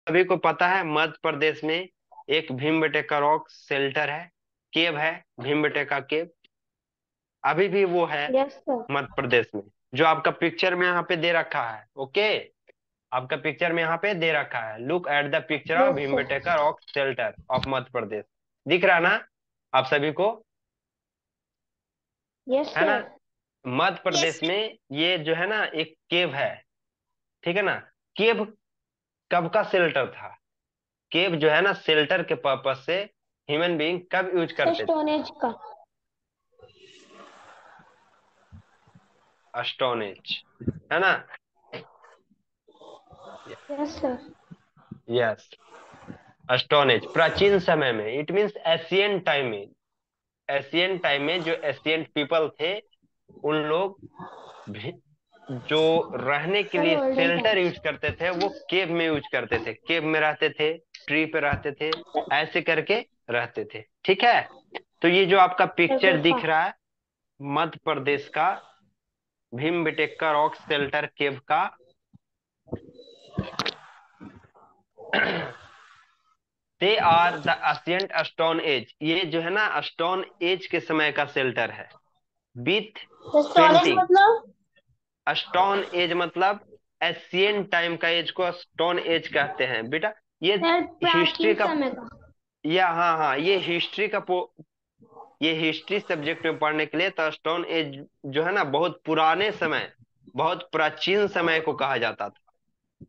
सभी को पता है मध्य प्रदेश में एक भीमबेटका रॉक शेल्टर है, केव है, भीमबेटका केव। अभी भी वो है यस सर। मध्य प्रदेश में, जो आपका पिक्चर में यहाँ पे दे रखा है। ओके, आपका पिक्चर में यहाँ पे दे रखा है, look at the picture of yes sir. Bhimbetka rock shelter of Madhya Pradesh. दिख रहा ना आप सभी को, यस है ना? Sir. Madhya yes Pradesh sir. में ये जो है ना एक केव है, ठीक है ना? केव कब का शेल्टर था? केव जो है ना शेल्टर के पर्पज से ह्यूमन बीइंग कब यूज सर करते थे? स्टोन एज का। स्टोन एज, है ना? Yes sir. Yes, stone age प्राचीन समय में, इट मीन्स एशियन टाइम में। एशियन टाइम में जो एशियन पीपल थे, उन लोग भी जो रहने के सर लिए ओल्डन शेल्टर यूज टाइम्स। करते थे वो केव में यूज करते थे, केव में रहते थे, ट्री पे रहते थे, ऐसे करके रहते थे। ठीक है, तो ये जो आपका सर पिक्चर गुफा। दिख रहा है मध्य प्रदेश का भीमबेटका रॉक शेल्टर केव का, they are the ancient stone age. ये जो है ना स्टोन एज के समय का शेल्टर है, with sir stone age painting. मतलब। स्टोन एज मतलब एशियन टाइम का एज को स्टोन एज कहते हैं बेटा। ये सर हिस्ट्री प्राचीन का, समय का। या हाँ हाँ, ये हिस्ट्री का ये हिस्ट्री सब्जेक्ट में पढ़ने के लिए तो स्टोन एज जो है ना बहुत पुराने समय, बहुत प्राचीन समय को कहा जाता था।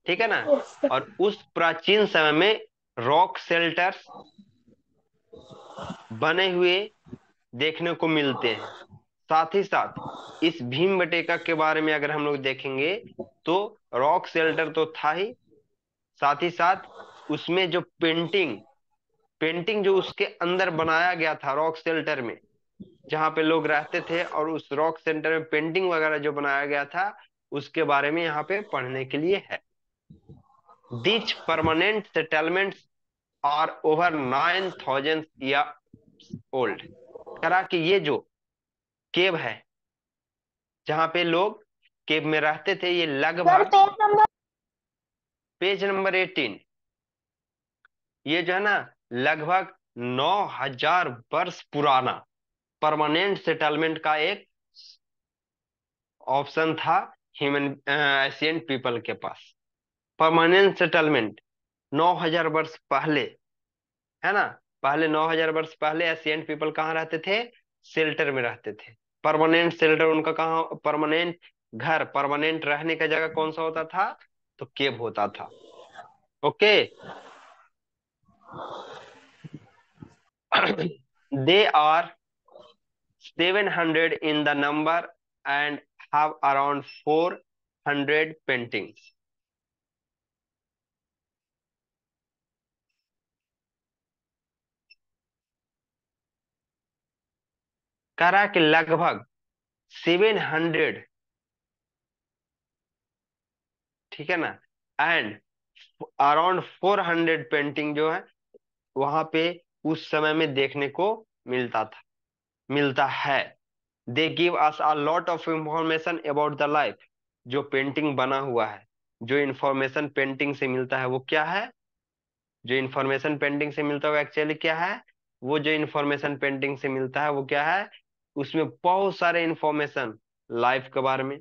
ठीक है ना? Yes sir. और उस प्राचीन समय में रॉक शेल्टर्स बने हुए देखने को मिलते हैं। साथ ही साथ इस भीमबेटका के बारे में अगर हम लोग देखेंगे तो रॉक शेल्टर तो था ही, साथ ही साथ उसमें जो पेंटिंग पेंटिंग जो उसके अंदर बनाया गया था रॉक शेल्टर में, जहाँ पे लोग रहते थे, और उस रॉक सेंटर में पेंटिंग वगैरह जो बनाया गया था, उसके बारे में यहाँ पे पढ़ने के लिए है। Which permanent settlements are over 9,000 year old. करा कि ये जो केव है जहाँ पे लोग केव में रहते थे, ये सर लगभग, पेज नंबर। पेज नंबर 18, ये जो है ना लगभग 9,000 वर्ष पुराना परमानेंट सेटलमेंट का एक ऑप्शन था ह्यूमन एशियन पीपल के पास। परमानेंट सेटलमेंट 9,000 वर्ष पहले, है ना? पहले 9,000 वर्ष पहले एशियन पीपल कहाँ रहते थे? शेल्टर में रहते थे। परमानेंट शेल्टर उनका कहाँ, परमानेंट घर, परमानेंट रहने का जगह कौन सा होता था? तो केव होता था। Okay, they are 700 in the number and have around 400 paintings। कह रहा है कि लगभग 700, ठीक है ना, एंड अराउंड 400 पेंटिंग जो है वहां पे उस समय में देखने को मिलता था, मिलता है। They give us a lot of information about the life. जो पेंटिंग बना हुआ है, जो इंफॉर्मेशन पेंटिंग से मिलता है वो क्या है? जो इंफॉर्मेशन पेंटिंग से मिलता है वो एक्चुअली क्या है? वो जो इंफॉर्मेशन पेंटिंग से मिलता है वो क्या है? उसमें बहुत सारे इंफॉर्मेशन लाइफ के बारे में,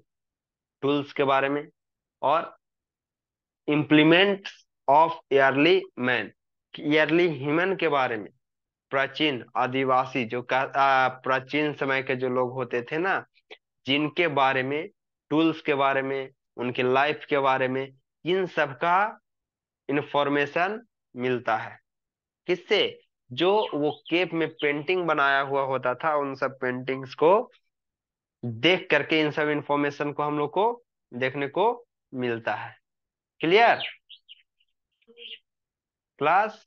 टूल्स के बारे में, और implement of yearly man, yearly human के बारे में। प्राचीन आदिवासी जो प्राचीन समय के जो लोग होते थे ना, जिनके बारे में, टूल्स के बारे में, उनके लाइफ के बारे में, इन सब का इंफॉर्मेशन मिलता है। किससे? जो वो केप में पेंटिंग बनाया हुआ होता था, उन सब पेंटिंग्स को देख करके इन सब इंफॉर्मेशन को हम लोग को देखने को मिलता है। Clear class?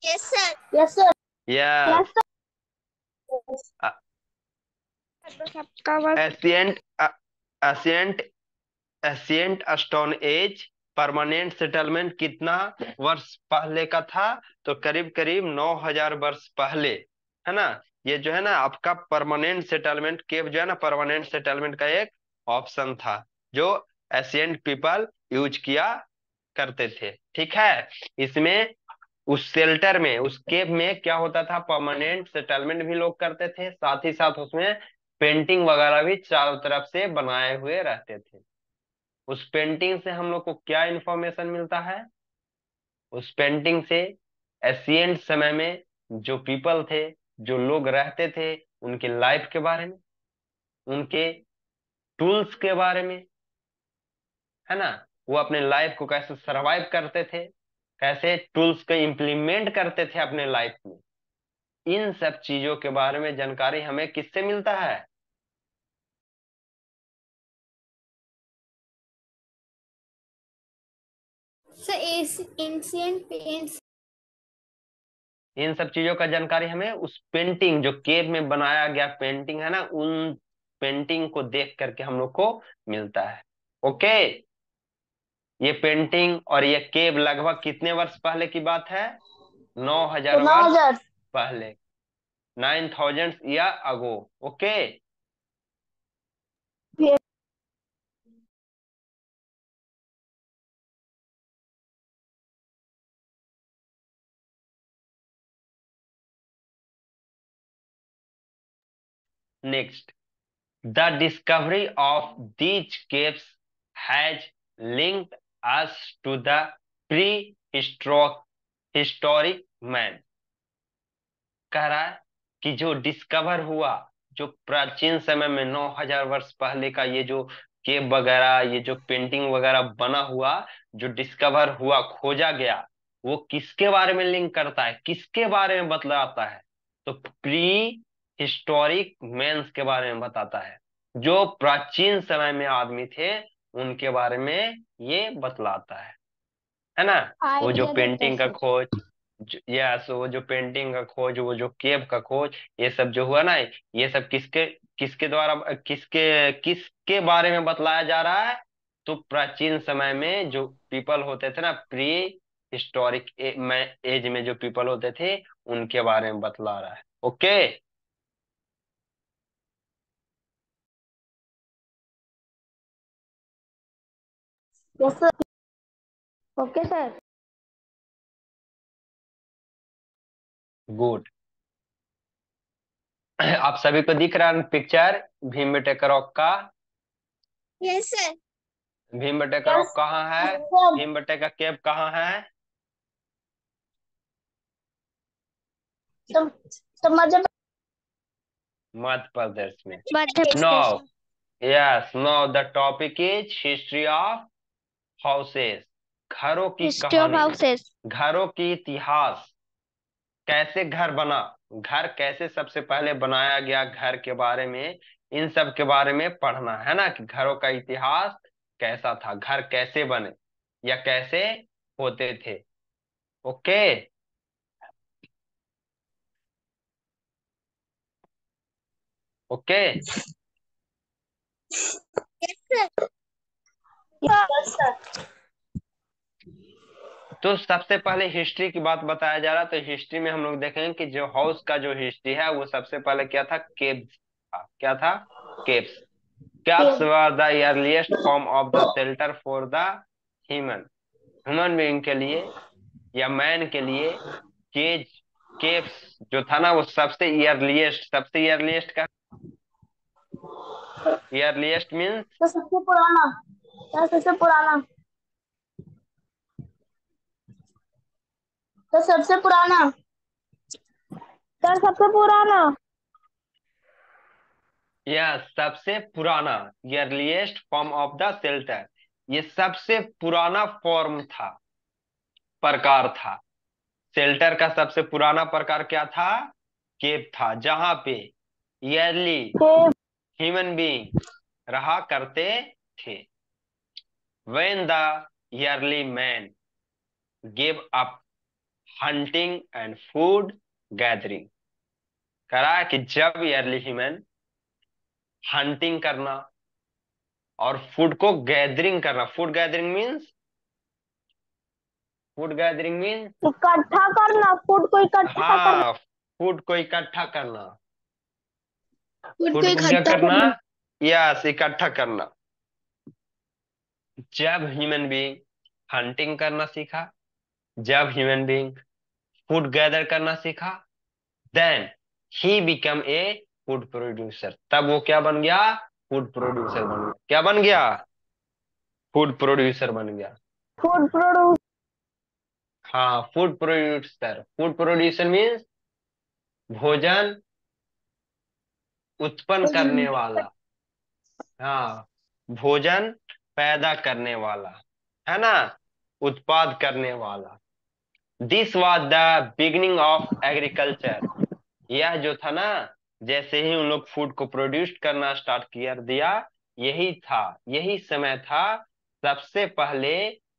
Yes sir. Yes sir. Yes. Yes sir. सबका work. Ancient ancient ancient stone age permanent settlement कितना वर्ष पहले का था? तो करीब करीब 9,000 वर्ष पहले, है ना? ये जो है ना आपका परमानेंट सेटलमेंट केव जो है ना परमानेंट सेटलमेंट का एक ऑप्शन था जो एशियंट पीपल यूज किया करते थे। ठीक है, इसमें उस शेल्टर में, उस केव में क्या होता था, परमानेंट सेटलमेंट भी लोग करते थे, साथ ही साथ उसमें पेंटिंग वगैरह भी चारों तरफ से बनाए हुए रहते थे। उस पेंटिंग से हम लोग को क्या इंफॉर्मेशन मिलता है? उस पेंटिंग से एशियंट समय में जो पीपल थे, जो लोग रहते थे, उनके लाइफ के बारे में, उनके टूल्स के बारे में, है ना, वो अपने लाइफ को कैसे सरवाइव करते थे, कैसे टूल्स को इम्प्लीमेंट करते थे अपने लाइफ में, इन सब चीजों के बारे में जानकारी हमें किससे मिलता है? Sir ancient paints. इन सब चीजों का जानकारी हमें उस पेंटिंग, जो केव में बनाया गया पेंटिंग है ना, उन पेंटिंग को देख करके हम लोग को मिलता है। ओके, ये पेंटिंग और ये केव लगभग कितने वर्ष पहले की बात है? 9,000 तो नौ वर्ष हजार पहले, 9,000 year ago. Okay, next, the discovery of these caves has linked us to the prehistoric man. कह रहा है कि जो डिस्कवर हुआ, जो प्राचीन समय में 9,000 वर्ष पहले का ये जो केव वगैरह, ये जो पेंटिंग वगैरह बना हुआ, जो डिस्कवर हुआ, खोजा गया, वो किसके बारे में लिंक करता है, किसके बारे में बतलाता है? तो प्री हिस्टोरिक मेंस के बारे में बताता है। जो प्राचीन समय में आदमी थे, उनके बारे में ये बतलाता है ना। वो जो आइडिया देता है पेंटिंग का सर। खोज, यस, वो जो पेंटिंग का खोज, वो जो केव का खोज, ये सब जो हुआ ना, ये सब किसके किसके द्वारा, किसके किसके बारे में बतलाया जा रहा है? तो प्राचीन समय में जो पीपल होते थे ना, प्री हिस्टोरिक एज में जो पीपल होते थे, उनके बारे में बतला रहा है। Okay, yes sir. Okay sir. Good. आप सभी को दिख रहा है पिक्चर भीमबेटका रॉक का? Yes sir. Bhimbetka yes rock कहाँ है? सर। भीमबेटका केव कहाँ है? समझ। मध्य प्रदेश में। मध्य प्रदेश Now, में। yes, now the topic is history of houses. घरों की हिस्ट्री ऑफ कहानी, हाउसेस। घरों की इतिहास, कैसे घर बना, घर कैसे सबसे पहले बनाया गया, घर के बारे में, इन सब के बारे में पढ़ना है ना, कि घरों का इतिहास कैसा था, घर कैसे बने या कैसे होते थे। Okay, okay. Yes sir. Yes sir. तो सबसे पहले हिस्ट्री की बात बताया जा रहा, तो हिस्ट्री में हम लोग देखेंगे कि जो हाउस का जो हिस्ट्री है, वो सबसे पहले क्या था? केव्स था। क्या था? Caves. Caves were the earliest form of the shelter for the human, human being के लिए या मैन के लिए। केज, केव्स जो था ना, वो सबसे ईयरलीस्ट, सबसे ईयरलीस्ट का, ईयरलीस्ट मीन्स तो सबसे पुराना। तो सबसे पुराना। तो सबसे पुराना। तो सबसे पुराना। यह सबसे पुराना, ईयरलीस्ट फॉर्म ऑफ द शेल्टर, ये सबसे पुराना फॉर्म था, प्रकार था। शेल्टर का सबसे पुराना प्रकार क्या था? केव था, जहां पे ईयरली के ह्यूमन बीइंग रहा करते थे। When the yearly man give up hunting and food gathering, करा कि जब ईयरली ह्यूमन हंटिंग करना और फूड को गैदरिंग करना, food gathering means, food gathering means, इकट्ठा करना, फूड को इकट्ठा करना। हाँ, फूड को इकट्ठा करना, फूड को फूड को क्या इकट्ठा करना? करना। यस, इकट्ठा करना। जब ह्यूमन बीइंग हंटिंग करना सीखा, जब ह्यूमन बीइंग फूड गैदर करना सीखा, then he become a food producer, तब वो क्या बन गया? फूड प्रोड्यूसर बन गया। क्या बन गया? फूड प्रोड्यूसर बन गया। फूड प्रोड्यूस हाँ, food producer. Food producer means भोजन उत्पन्न करने वाला। हाँ, भोजन पैदा करने वाला, है ना, उत्पाद करने वाला। This was the beginning of agriculture. यह जो था ना, जैसे ही उन लोग फूड को प्रोड्यूस करना स्टार्ट कर दिया, यही था, यही समय था सबसे पहले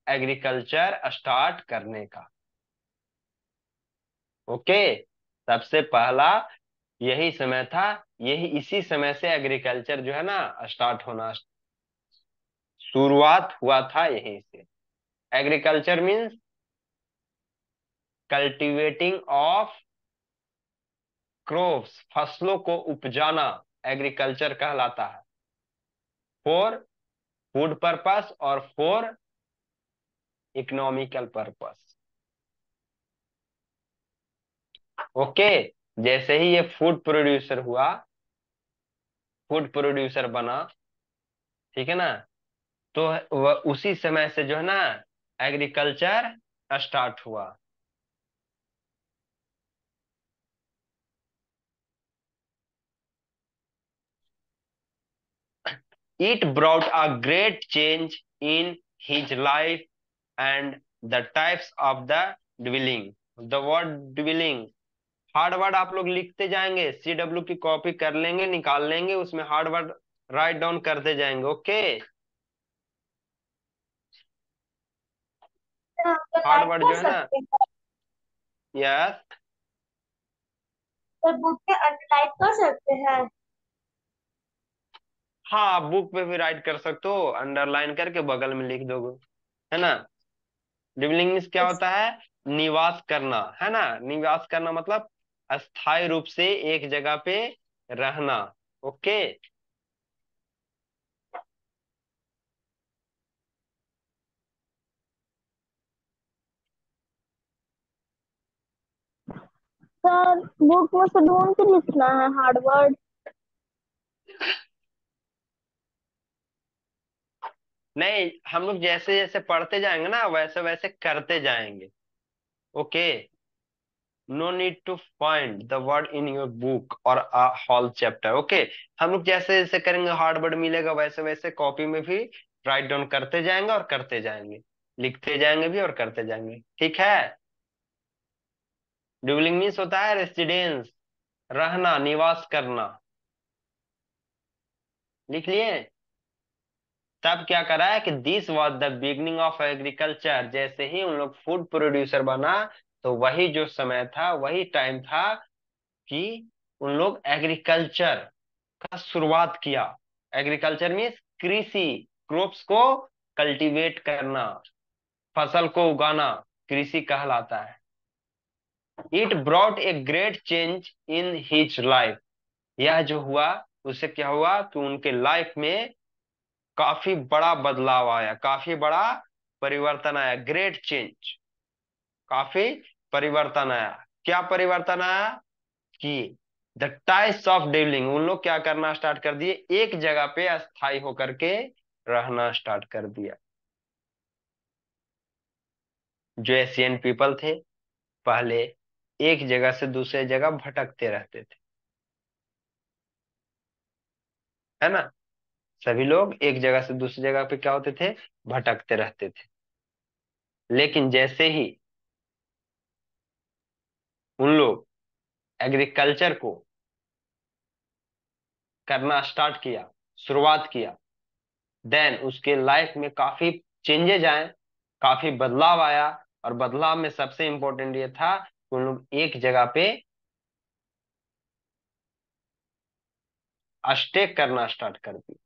एग्रीकल्चर स्टार्ट करने का। ओके, सबसे पहला यही समय था। यही इसी समय से एग्रीकल्चर जो है ना स्टार्ट होना, शुरुआत हुआ था यहीं से। Agriculture means cultivating of crops, फसलों को उपजाना एग्रीकल्चर कहलाता है। फॉर फूड पर्पस और फॉर इकोनॉमिकल पर्पस। ओके, जैसे ही ये फूड प्रोड्यूसर हुआ, फूड प्रोड्यूसर बना, ठीक है ना, तो वह उसी समय से जो है ना एग्रीकल्चर स्टार्ट हुआ। It brought a great change in his life and the types of the dwelling. The word dwelling, hard word आप लोग लिखते जाएंगे, CW की कॉपी कर लेंगे, निकाल लेंगे, उसमें हार्ड वर्ड राइट डाउन करते जाएंगे। ओके, हार्ड लाइक वर्ड कर जो है ना, सकते हैं, यस। तो बुक पे अंडरलाइन कर सकते हैं। हाँ, बुक पे भी राइट कर सकते हो, अंडरलाइन करके बगल में लिख दोगे, है ना। लिवलिंग मीन्स क्या होता है? निवास करना, है ना। निवास करना मतलब अस्थायी रूप से एक जगह पे रहना। ओके, सर बुक में से ढूंढ के लिखना है हार्ड वर्ड। नहीं, हम लोग जैसे जैसे पढ़ते जाएंगे ना वैसे वैसे करते जाएंगे। Okay, no need to find the word in your book और अ होल चैप्टर। ओके, हम लोग जैसे जैसे करेंगे हार्ड वर्ड मिलेगा वैसे वैसे कॉपी में भी राइट डाउन करते जाएंगे और करते जाएंगे, लिखते जाएंगे भी और करते जाएंगे। ठीक है। ड्यूलिंग मीन्स होता है रेसिडेंस, रहना, निवास करना। लिख लिए। तब क्या करा है कि this was the beginning of agriculture, जैसे ही उन लोग फूड प्रोड्यूसर बना, तो वही जो समय था, वही टाइम था कि उन लोग एग्रीकल्चर का शुरुआत किया। एग्रीकल्चर मीन्स कृषि, क्रॉप्स को कल्टीवेट करना, फसल को उगाना, कृषि कहलाता है। It brought a great change in his life. यह जो हुआ, उससे क्या हुआ कि उनके लाइफ में काफी बड़ा बदलाव आया, काफी बड़ा परिवर्तन आया। ग्रेट चेंज, काफी परिवर्तन आया। क्या परिवर्तन आया? कि द टाइप्स ऑफ डिवलिंग, उन लोग क्या करना स्टार्ट कर दिए, एक जगह पे अस्थायी होकर के रहना स्टार्ट कर दिया। जो एशियन पीपल थे पहले एक जगह से दूसरे जगह भटकते रहते थे, है ना। सभी लोग एक जगह से दूसरी जगह पे क्या होते थे? भटकते रहते थे। लेकिन जैसे ही उन लोग एग्रीकल्चर को करना स्टार्ट किया, शुरुआत किया, देन उसके लाइफ में काफी चेंजेज आए, काफी बदलाव आया। और बदलाव में सबसे इंपॉर्टेंट ये था कि उन लोग एक जगह पे स्टे करना स्टार्ट कर दिया।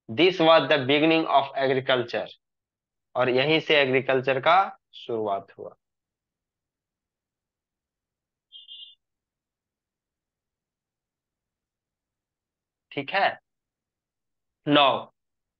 This was the beginning of agriculture, और यहीं से एग्रीकल्चर का शुरुआत हुआ। ठीक है। Now,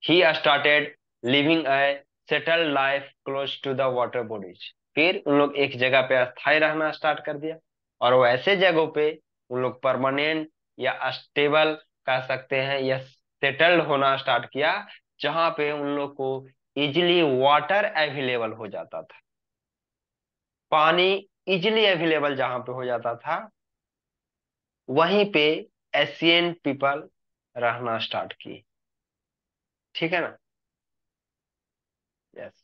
he started living a settled life close to the water bodies. फिर उन लोग एक जगह पे अस्थायी रहना स्टार्ट कर दिया, और वो ऐसे जगहों पे उन लोग परमानेंट या स्टेबल कह सकते हैं, या सेटल्ड होना स्टार्ट किया, जहां पे उन लोग को इजिली वाटर अवेलेबल हो जाता था। पानी इजिली अवेलेबल जहां पे हो जाता था, वहीं पे एशियन पीपल रहना स्टार्ट किए। ठीक है ना? यस।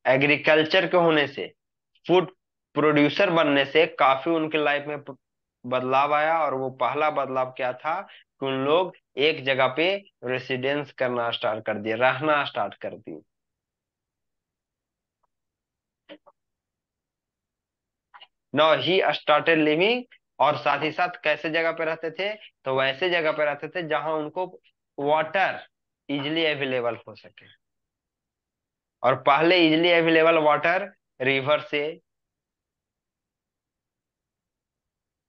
एग्रीकल्चर के होने से, फूड प्रोड्यूसर बनने से काफी उनके लाइफ में बदलाव आया, और वो पहला बदलाव क्या था कि उन लोग एक जगह पे रेसिडेंस करना स्टार्ट कर दिए, रहना स्टार्ट कर दिए। नाउ ही स्टार्टेड लिविंग, और साथ ही साथ कैसे जगह पे रहते थे, तो वैसे जगह पे रहते थे जहां उनको वाटर इजिली अवेलेबल हो सके। और पहले इजिली अवेलेबल वाटर रिवर से,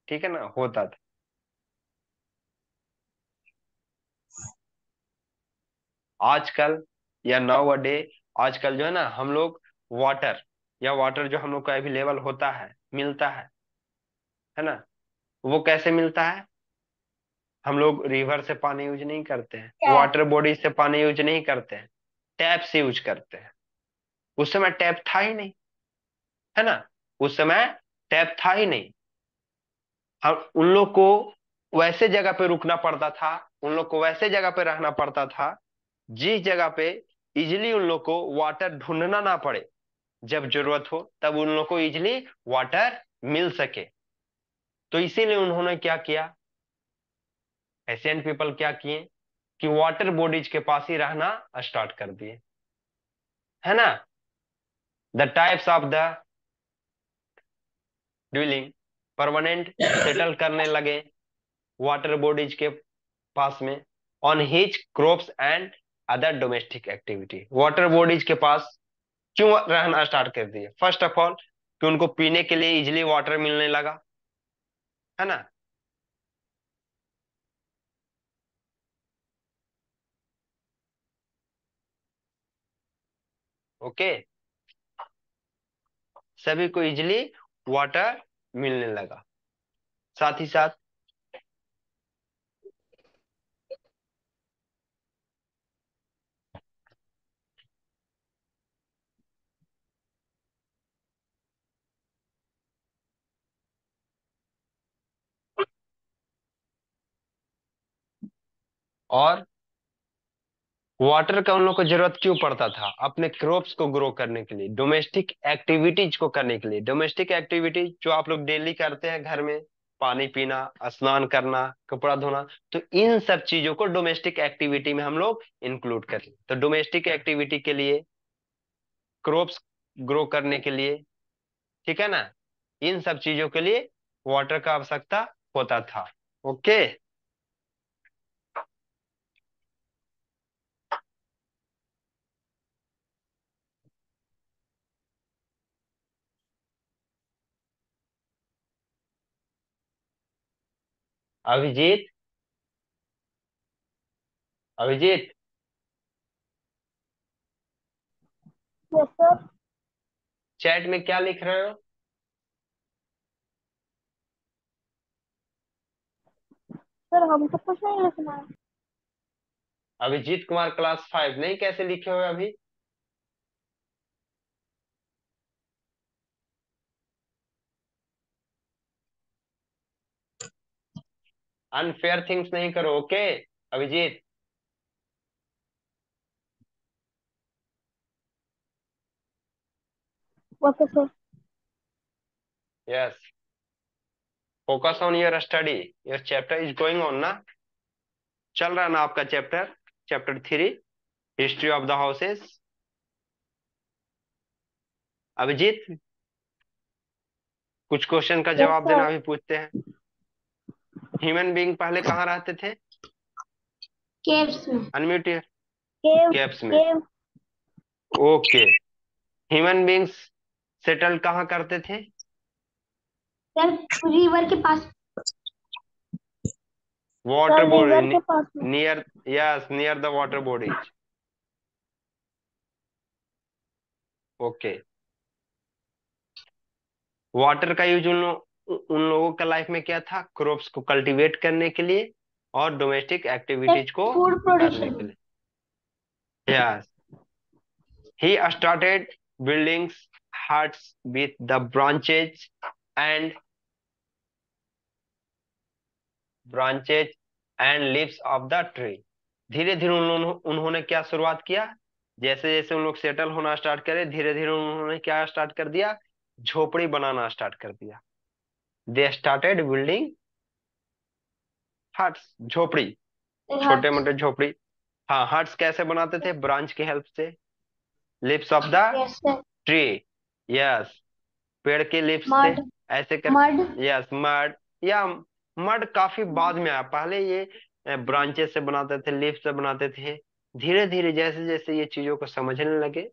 ठीक है ना, होता था। आजकल या नाउ अ डे, आजकल जो है ना, हम लोग वाटर, या वाटर जो हम लोग को अवेलेबल होता है, मिलता है ना, वो कैसे मिलता है? हम लोग रिवर से पानी यूज नहीं करते हैं, टैप। वाटर बॉडी से पानी यूज नहीं करते हैं, टैप से यूज करते हैं। उस समय टैप था ही नहीं, है ना, उस समय टैप था ही नहीं। हम उन लोग को वैसे जगह पे रुकना पड़ता था, उन लोग को वैसे जगह पे रहना पड़ता था जिस जगह पे इजिली उन लोग को वाटर ढूंढना ना पड़े, जब जरूरत हो तब उन लोग को इजिली वाटर मिल सके। तो इसीलिए उन्होंने क्या किया, एशियन पीपल क्या किए कि वाटर बॉडीज के पास ही रहना स्टार्ट कर दिए, है ना। The types of the dwelling, permanent settle करने लगे वाटर बॉडीज के पास में, on which crops and other domestic activity. Water bodies के पास क्यों रहना स्टार्ट कर दिए? फर्स्ट ऑफ ऑल कि उनको पीने के लिए इजिली वाटर मिलने लगा, है ना। ओके, सभी को इजिली वाटर मिलने लगा। साथ ही साथ और वाटर का उन लोग को जरूरत क्यों पड़ता था? अपने क्रॉप्स को ग्रो करने के लिए, डोमेस्टिक एक्टिविटीज को करने के लिए। डोमेस्टिक एक्टिविटीज जो आप लोग डेली करते हैं घर में, पानी पीना, स्नान करना, कपड़ा धोना, तो इन सब चीजों को डोमेस्टिक एक्टिविटी में हम लोग इंक्लूड करें। तो डोमेस्टिक एक्टिविटी के लिए, क्रॉप्स ग्रो करने के लिए, ठीक है ना, इन सब चीजों के लिए वाटर का आवश्यकता होता था। Okay. Abhijit, Abhijit, yes sir. Chat में क्या लिख रहे हो? सर हमको कुछ नहीं लिखना है। अभिजीत कुमार क्लास 5 नहीं, कैसे लिखे हुए अभी? अनफेयर थिंग्स नहीं करो, okay Abhijit. Okay sir. Yes, focus on your study, your chapter is going on ना, चल रहा ना आपका chapter, chapter 3, history of the houses. Abhijit, कुछ क्वेश्चन का यस जवाब देना, सर। अभी पूछते हैं। ह्यूमन बीइंग पहले कहाँ रहते थे? केव्स में। अनम्यूट, केव। कैप्स में। केव। ओके, ह्यूमन बीइंग्स सेटल कहाँ करते थे? सर रिवर के पास। वाटर सर रिवर के बॉडी, पास में। Near, yes, near the water bodies. Okay. Water का यूज उन लोगों का लाइफ में क्या था? क्रॉप्स को कल्टीवेट करने के लिए और डोमेस्टिक सर एक्टिविटीज को फूड करने प्रोडक्शन के में। लिए। Yes, he started building huts with the and branches and leaves of the tree। धीरे धीरे उन्होंने क्या शुरुआत किया? जैसे जैसे उन लोग सेटल होना स्टार्ट करे, धीरे धीरे उन्होंने क्या स्टार्ट कर दिया? झोपड़ी बनाना स्टार्ट कर दिया। दे स्टार्टेड बिल्डिंग हट्स, झोपड़ी, छोटे हट्स। मोटे झोपड़ी। हाँ, हट्स कैसे बनाते थे? ब्रांच की हेल्प से, lips of the yes sir. Tree. Yes, पेड़ के लिप्स से, मड। ऐसे कर। मड। Yes, mud. या मड काफी बाद में आया, पहले ये ब्रांचेस से बनाते थे, लीफ से बनाते थे। धीरे धीरे जैसे जैसे ये चीजों को समझने लगे,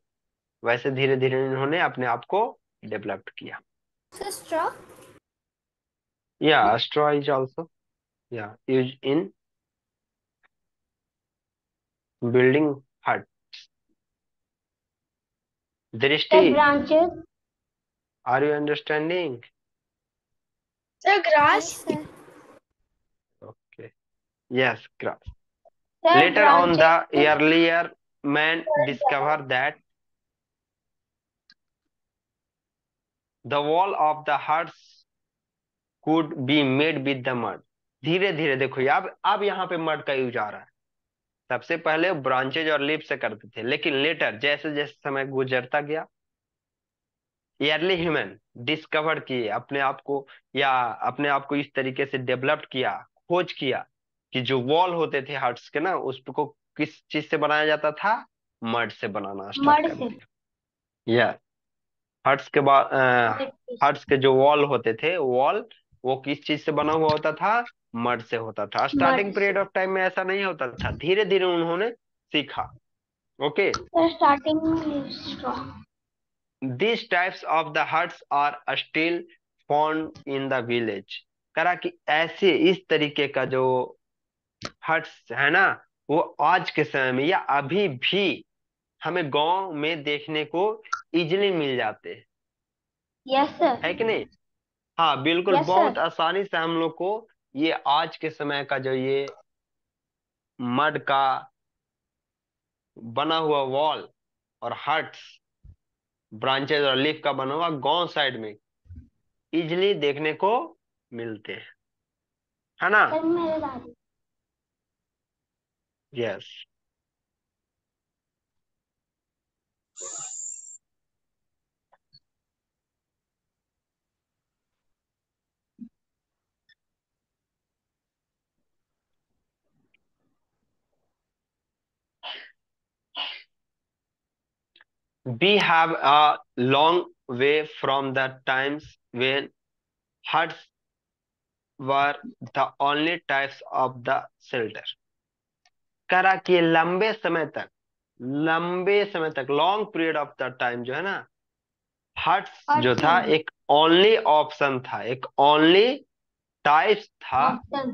वैसे धीरे धीरे इन्होंने अपने आप को डेवलप किया। Sir straw. या स्ट्रॉ इज ऑल्सो या use in building hut. Drishti, sir branches. Are you understanding? Sir grass. Yes sir. Okay, yes, grass. Sir Later on, the branches. earlier man discovered that the wall of the huts could be made with the mud। धीरे धीरे देखो, अब यहाँ पे mud का use आ रहा है। सबसे पहले ब्रांचेज और लीफ से करते थे, लेकिन लेटर जैसे जैसे समय गुजरता गया, अर्ली ह्यूमन डिस्कवर किए अपने आप को, या अपने आप को इस तरीके से डेवलप किया, खोज किया कि जो वॉल होते थे हट्स के ना, उसको किस चीज से बनाया जाता था? मड से बनाना स्टार्ट मड कर से। दिया। यह हट्स के बाद मिट्टी से। हट्स के जो वॉल होते थे, वॉल, वो किस चीज से बना हुआ होता था? मड से होता था। मड स्टार्टिंग से। पीरियड ऑफ टाइम में ऐसा नहीं होता था, धीरे धीरे उन्होंने सीखा। ओके। सर स्टार्टिंग में straw. This types of the huts are still found in the village. करा कि ऐसे इस तरीके का जो हट्स है ना, वो आज के समय में या अभी भी हमें गांव में देखने को इजिली मिल जाते हैं, यस सर। है कि नहीं? हाँ बिल्कुल, यस बहुत सर। आसानी से हम लोग को ये आज के समय का जो ये मड का बना हुआ वॉल और हट्स, ब्रांचेज और लीफ का बना हुआ गांव साइड में इजिली देखने को मिलते हैं, है ना? सर मेरे दादी। Yes. We have a long way from the times when huts were the only types of the shelter। करा कि लंबे समय तक, long period of the time जो है ना, हट्स जो हट्स था में। एक ओनली ऑप्शन था, एक ओनली टाइप था ऑप्शन।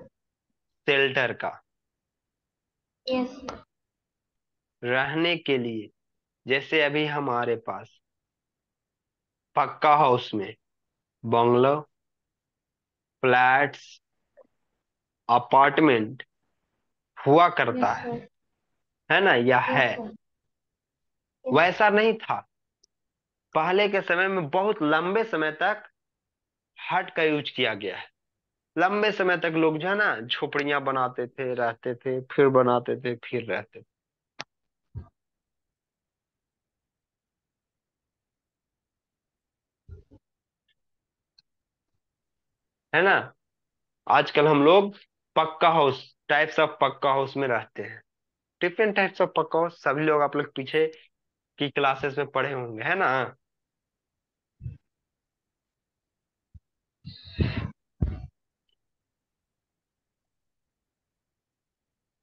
शेल्टर का, यस। रहने के लिए। जैसे अभी हमारे पास पक्का हाउस में बंगलो, फ्लैट्स, अपार्टमेंट हुआ करता यस सर। है ना, या है? Yes sir. यस। वैसा नहीं था। पहले के समय में बहुत लंबे समय तक हट का यूज किया गया है। लंबे समय तक लोग जो है ना, झोपड़ियां बनाते थे, रहते थे, फिर बनाते थे, फिर रहते थे, है ना? आजकल हम लोग पक्का हाउस, टाइप्स ऑफ पक्का हाउस में रहते हैं। डिफरेंट टाइप्स ऑफ पक्का हाउस सभी लोग आप लोग पीछे की क्लासेस में पढ़े होंगे, है ना?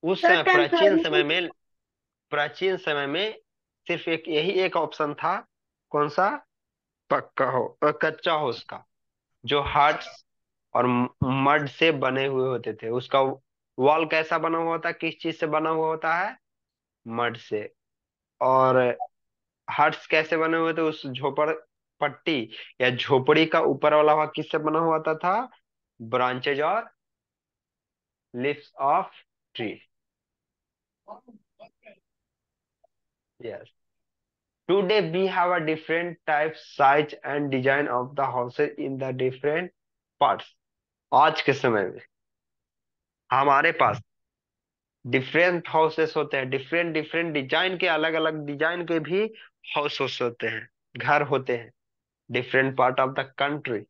उस सर समय, टेम्पररी। प्राचीन समय में सिर्फ यही एक ऑप्शन था। कौन सा? पक्का हो, कच्चा हाउस का, जो हट्स और मड से बने हुए होते थे, उसका वॉल कैसा बना हुआ होता है, किस चीज से बना हुआ होता है, मड से। और हट्स कैसे बने हुए थे, उस झोपड़ पट्टी या झोपड़ी का ऊपर वाला भाग किससे बना हुआ था ब्रांचेज और leaves of tree. Yes. Today we have a different type, size and design of the houses in the different parts. आज के समय में हमारे पास डिफरेंट हाउसेस होते हैं, डिफरेंट डिफरेंट डिजाइन के, अलग अलग डिजाइन के भी हाउसेस होते हैं, घर होते हैं, different part of the country.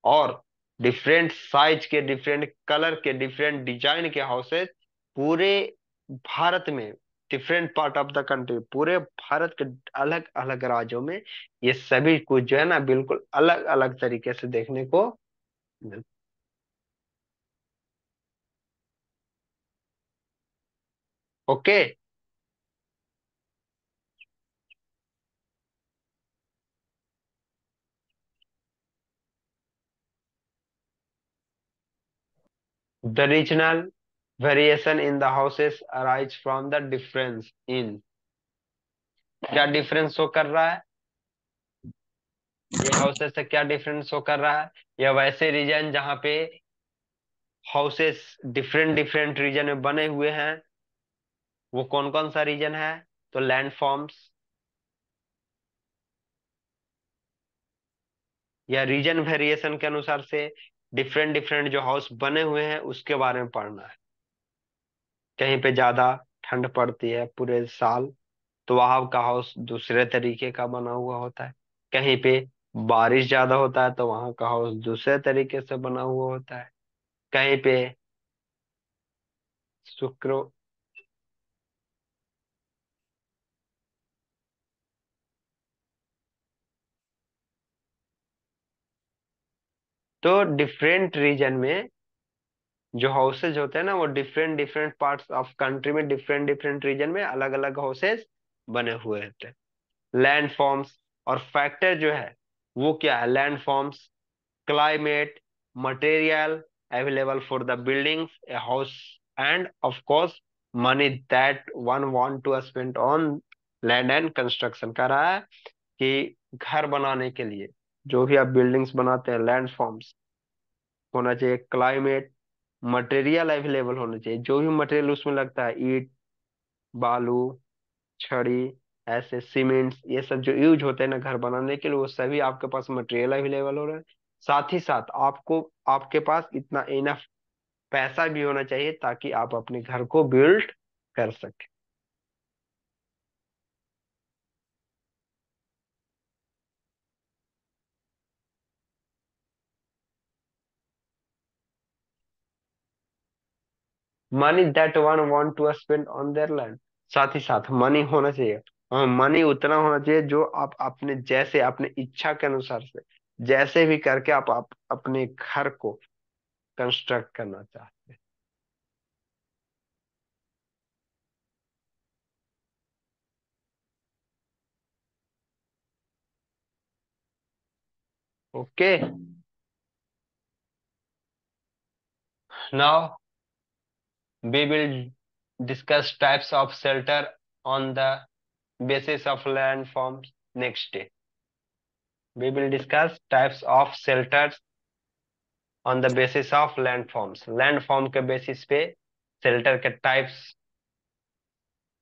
और डिफरेंट साइज के, डिफरेंट कलर के, डिफरेंट डिजाइन के हाउसेस पूरे भारत में, different part of the country, पूरे भारत के अलग अलग राज्यों में ये सभी कुछ जो है ना बिल्कुल अलग अलग तरीके से देखने को मिलता। Okay. The regional variation in the houses arise from the difference in, क्या डिफरेंस शो कर रहा है, ये हाउसेस से क्या डिफरेंस शो कर रहा है, या वैसे रीजन जहाँ पे हाउसेस डिफरेंट डिफरेंट रीजन में बने हुए हैं, वो कौन कौन सा रीजन है, तो लैंड फॉर्म्स, या रीजन वेरिएशन के अनुसार से डिफरेंट डिफरेंट जो हाउस बने हुए हैं उसके बारे में पढ़ना है। कहीं पे ज्यादा ठंड पड़ती है पूरे साल, तो वहां का हाउस दूसरे तरीके का बना हुआ होता है। कहीं पे बारिश ज्यादा होता है तो वहां का हाउस दूसरे तरीके से बना हुआ होता है। कहीं पे शुक्र, तो डिफरेंट रीजन में जो हाउसेज होते हैं ना, वो different different parts of country में, डिफरेंट डिफरेंट रीजन में अलग अलग हाउसेज बने हुए होते हैं। लैंड फॉर्म्स और फैक्टर जो है वो क्या है, land forms, climate, material available for the buildings a house, and of course money that one want to spend on land and construction. कर रहा है कि घर बनाने के लिए जो भी आप बिल्डिंग्स बनाते हैं, लैंड फॉर्म्स होना चाहिए, क्लाइमेट, मटेरियल अवेलेबल होना चाहिए, जो भी मटेरियल उसमें लगता है, ईट, बालू, छड़ी, ऐसे सीमेंट्स, ये सब जो यूज होते हैं ना घर बनाने के लिए, वो सभी आपके पास मटेरियल अवेलेबल हो रहा है। साथ ही साथ आपको, आपके पास इतना इनफ पैसा भी होना चाहिए ताकि आप अपने घर को बिल्ड कर सके। Money that one want to spend on their land, साथ ही साथ मनी होना चाहिए, और मनी उतना होना चाहिए जो आप अपने जैसे अपने इच्छा के अनुसार से जैसे भी करके आप अपने घर को कंस्ट्रक्ट करना चाहते हैं। Okay. Now we will discuss types of shelter on the basis of landforms next day. We will discuss types of shelters on the basis of landforms. Landform के बेसिस पे शेल्टर के टाइप्स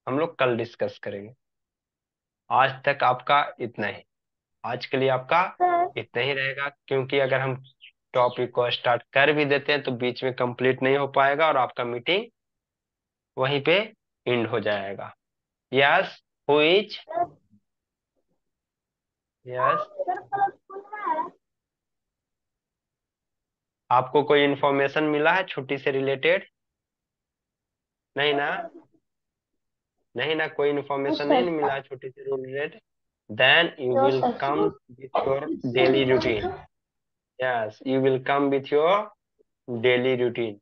हम लोग कल discuss करेंगे। आज तक आपका इतना ही, आज के लिए आपका सर इतना ही रहेगा, क्योंकि अगर हम टॉपिक को स्टार्ट कर भी देते हैं तो बीच में कंप्लीट नहीं हो पाएगा और आपका मीटिंग वहीं पे एंड हो जाएगा। Yes, who is, yes, sir कल स्कूल में है। आपको कोई इन्फॉर्मेशन मिला है छुट्टी से रिलेटेड? नहीं ना, नहीं ना, कोई नो इन्फॉर्मेशन नहीं सर। मिला है छुट्टी से related? Then you know will sir. Come with your daily routine. Yes, you will come with your daily routine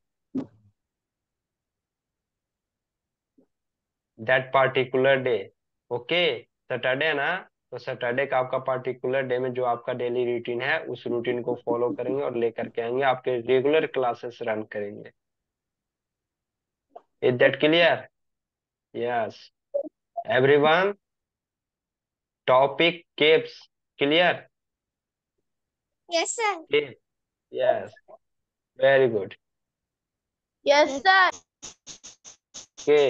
that particular day. Okay, Saturday ना, तो सैटरडे का आपका पर्टिकुलर डे में जो आपका डेली रूटीन है उस रूटीन को फॉलो करेंगे और लेकर के आएंगे, आपके रेगुलर क्लासेस रन करेंगे। Is that clear? Yes everyone, topic keeps clear? Yes sir. Yes, very good. Yes sir. Okay,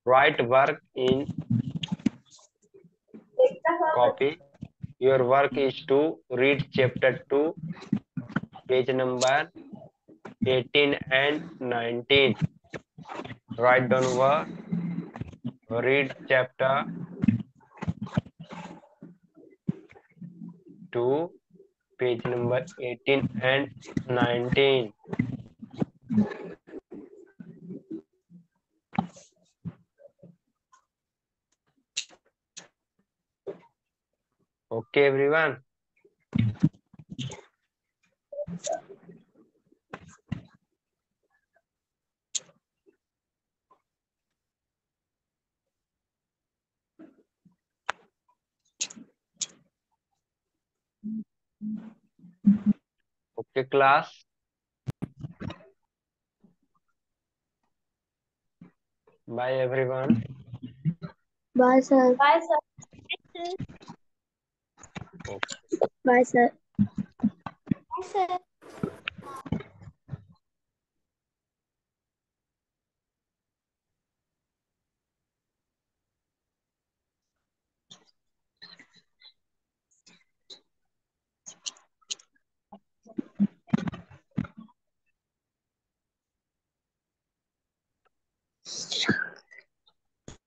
write work in copy. Your work is to read chapter 2, page number 18 and 19. Write down work, read chapter 2, page number 18 and 19. Okay, everyone. Okay, class. Bye, everyone. Bye sir. Bye sir. Okay. Bye sir. Bye sir.